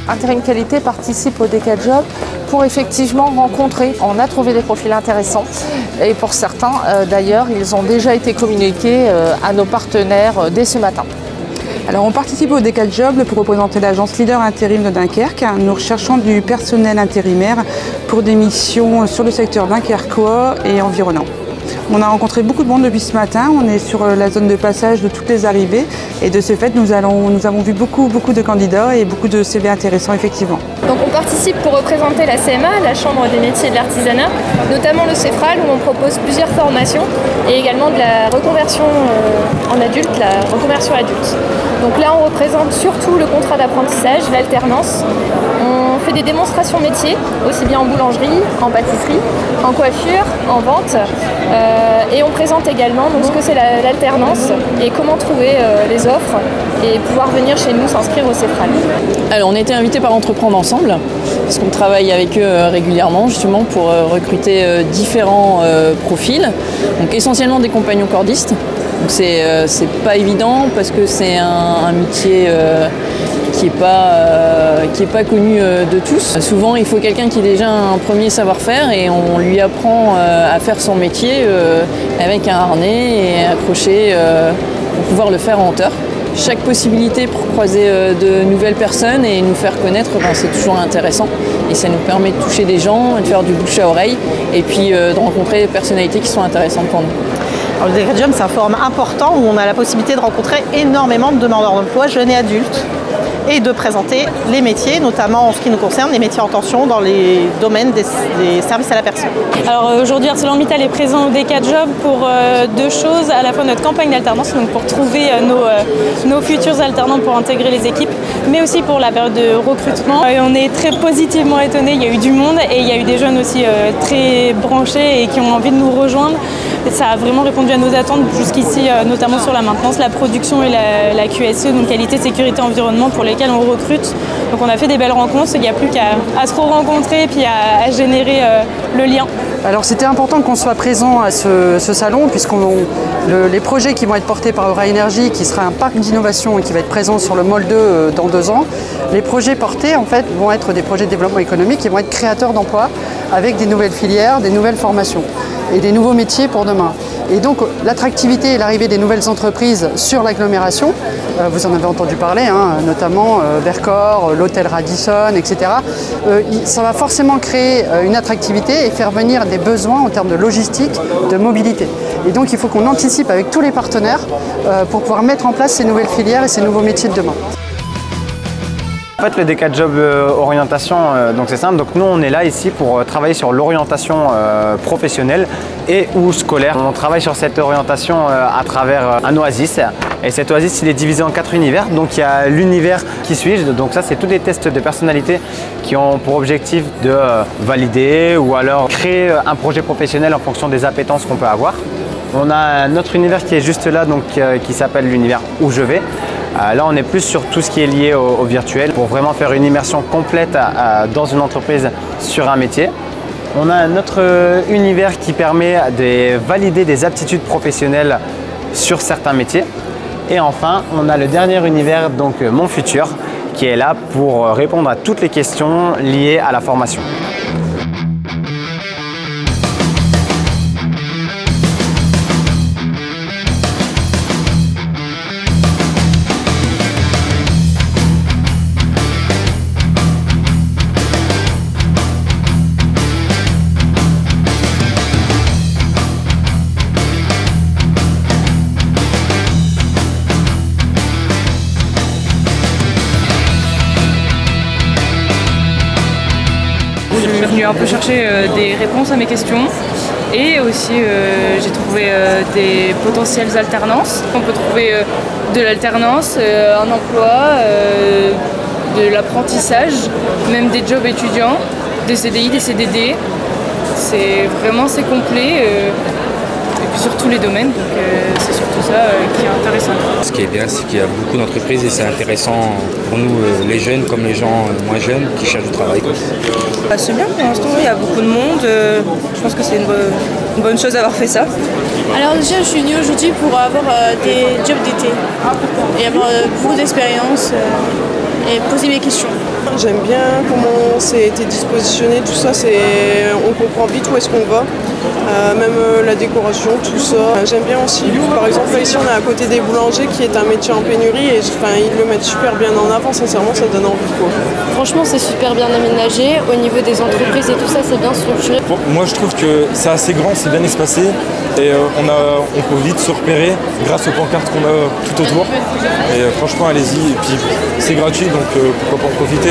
Intérim Qualité participe au Decatjob pour effectivement rencontrer. On a trouvé des profils intéressants et pour certains, d'ailleurs, ils ont déjà été communiqués à nos partenaires dès ce matin. Alors on participe au Decatjob pour représenter l'agence leader intérim de Dunkerque. Nous recherchons du personnel intérimaire pour des missions sur le secteur dunkerquois et environnant. On a rencontré beaucoup de monde depuis ce matin, on est sur la zone de passage de toutes les arrivées et de ce fait nous avons vu beaucoup de candidats et beaucoup de CV intéressants effectivement. Donc on participe pour représenter la CMA, la Chambre des métiers et de l'artisanat, notamment le CEFRAL où on propose plusieurs formations et également de la reconversion en adulte, la reconversion adulte. Donc là on représente surtout le contrat d'apprentissage, l'alternance. On fait des démonstrations métiers, aussi bien en boulangerie, en pâtisserie, en coiffure, en vente. Et on présente également donc, ce que c'est l'alternance et comment trouver les offres et pouvoir venir chez nous s'inscrire au CEFRAL. Alors on a été invités par Entreprendre Ensemble parce qu'on travaille avec eux régulièrement justement pour recruter différents profils, donc essentiellement des compagnons cordistes. Donc c'est pas évident parce que c'est un métier qui est pas connu de tous. Souvent il faut quelqu'un qui ait déjà un premier savoir-faire et on lui apprend à faire son métier avec un harnais et accroché pour pouvoir le faire en hauteur. Chaque possibilité pour croiser de nouvelles personnes et nous faire connaître, c'est toujours intéressant et ça nous permet de toucher des gens, de faire du bouche à oreille et puis de rencontrer des personnalités qui sont intéressantes pour nous. Alors, le Decatjob, c'est un forum important où on a la possibilité de rencontrer énormément de demandeurs d'emploi, jeunes et adultes, et de présenter les métiers, notamment en ce qui nous concerne, les métiers en tension dans les domaines des services à la personne. Alors aujourd'hui, ArcelorMittal est présent au Decatjob pour deux choses, à la fois notre campagne d'alternance, donc pour trouver nos futurs alternants pour intégrer les équipes, mais aussi pour la période de recrutement. On est très positivement étonnés, il y a eu du monde et il y a eu des jeunes aussi très branchés et qui ont envie de nous rejoindre. Ça a vraiment répondu à nos attentes jusqu'ici, notamment sur la maintenance, la production et la QSE, donc qualité, sécurité, environnement, pour lesquels on recrute. Donc on a fait des belles rencontres, il n'y a plus qu'à se re-rencontrer et puis à générer le lien. Alors c'était important qu'on soit présent à ce salon puisque les projets qui vont être portés par Eura Énergie, qui sera un parc d'innovation et qui va être présent sur le Môle 2 dans 2 ans, les projets portés en fait vont être des projets de développement économique qui vont être créateurs d'emplois avec des nouvelles filières, des nouvelles formations et des nouveaux métiers pour demain. Et donc l'attractivité et l'arrivée des nouvelles entreprises sur l'agglomération, vous en avez entendu parler, notamment Vercors, l'hôtel Radisson, etc. Ça va forcément créer une attractivité et faire venir des besoins en termes de logistique, de mobilité. Et donc il faut qu'on anticipe avec tous les partenaires pour pouvoir mettre en place ces nouvelles filières et ces nouveaux métiers de demain. En fait, le Decatjob orientation, donc c'est simple. Donc nous, on est là ici pour travailler sur l'orientation professionnelle et ou scolaire. On travaille sur cette orientation à travers un oasis. Et cet oasis, il est divisé en 4 univers. Donc il y a l'univers qui suis-je. Donc ça, c'est tous des tests de personnalité qui ont pour objectif de valider ou alors créer un projet professionnel en fonction des appétences qu'on peut avoir. On a notre univers qui est juste là, donc qui s'appelle l'univers où je vais. Là, on est plus sur tout ce qui est lié au virtuel pour vraiment faire une immersion complète dans une entreprise sur un métier. On a notre univers qui permet de valider des aptitudes professionnelles sur certains métiers. Et enfin, on a le dernier univers, donc Mon Futur, qui est là pour répondre à toutes les questions liées à la formation. Je suis venue un peu chercher des réponses à mes questions et aussi j'ai trouvé des potentielles alternances. On peut trouver de l'alternance, un emploi, de l'apprentissage, même des jobs étudiants, des CDI, des CDD. C'est complet et puis sur tous les domaines, donc c'est surtout ça qui est intéressant. Ce qui est bien, c'est qu'il y a beaucoup d'entreprises et c'est intéressant pour nous, les jeunes comme les gens moins jeunes qui cherchent du travail. C'est bien pour l'instant, il y a beaucoup de monde. Je pense que c'est une bonne chose d'avoir fait ça. Alors déjà, je suis venue aujourd'hui pour avoir des jobs d'été et avoir beaucoup d'expérience et poser mes questions. J'aime bien comment c'est été dispositionné, tout ça, on comprend vite où est-ce qu'on va, même la décoration, tout ça. J'aime bien aussi, par exemple, là ici on est à côté des boulangers qui est un métier en pénurie et ils le mettent super bien en avant, sincèrement ça donne envie quoi. Franchement c'est super bien aménagé, au niveau des entreprises et tout ça c'est bien structuré. Bon, moi je trouve que c'est assez grand, c'est bien espacé et on peut vite se repérer grâce aux pancartes qu'on a tout autour. Et franchement allez-y, et puis c'est gratuit donc pourquoi pas en profiter.